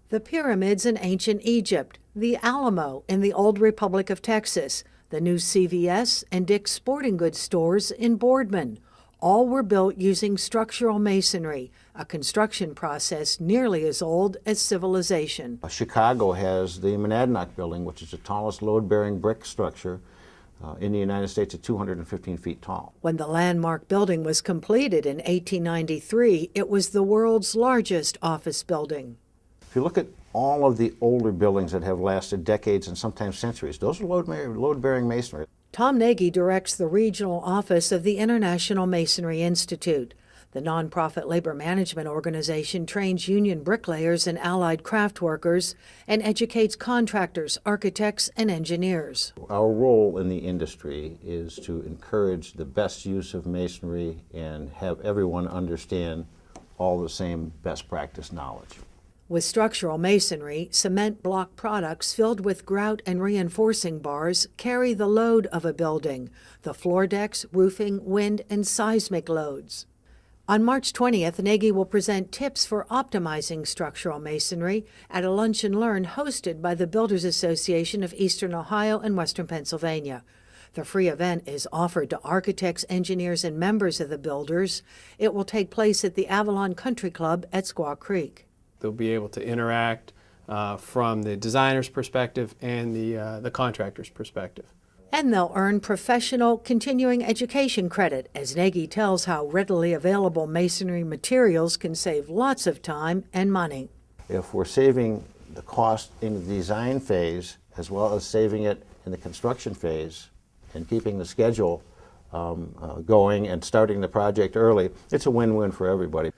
The pyramids in ancient Egypt, the Alamo in the old Republic of Texas, the new CVS and Dick's Sporting Goods stores in Boardman. All were built using structural masonry, a construction process nearly as old as civilization. Chicago has the Monadnock building, which is the tallest load-bearing brick structure in the United States at 215 feet tall. When the landmark building was completed in 1893, it was the world's largest office building. If you look at all of the older buildings that have lasted decades and sometimes centuries, those are load-bearing masonry. Tom Nagy directs the regional office of the International Masonry Institute. The nonprofit labor management organization trains union bricklayers and allied craft workers and educates contractors, architects, and engineers. Our role in the industry is to encourage the best use of masonry and have everyone understand all the same best practice knowledge. With structural masonry, cement block products filled with grout and reinforcing bars carry the load of a building, the floor decks, roofing, wind, and seismic loads. On March 20th, Nagy will present tips for optimizing structural masonry at a lunch and learn hosted by the Builders Association of Eastern Ohio and Western Pennsylvania. The free event is offered to architects, engineers, and members of the builders. It will take place at the Avalon Country Club at Squaw Creek. They'll be able to interact from the designer's perspective and the contractor's perspective. And they'll earn professional continuing education credit, as Nagy tells how readily available masonry materials can save lots of time and money. If we're saving the cost in the design phase as well as saving it in the construction phase and keeping the schedule going and starting the project early, it's a win-win for everybody.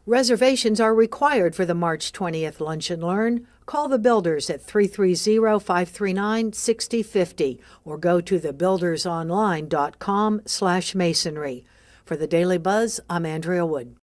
Reservations are required for the March 20th Lunch and Learn. Call the Builders at 330-539-6050 or go to thebuildersonline.com/masonry. For the Daily Buzz, I'm Andrea Wood.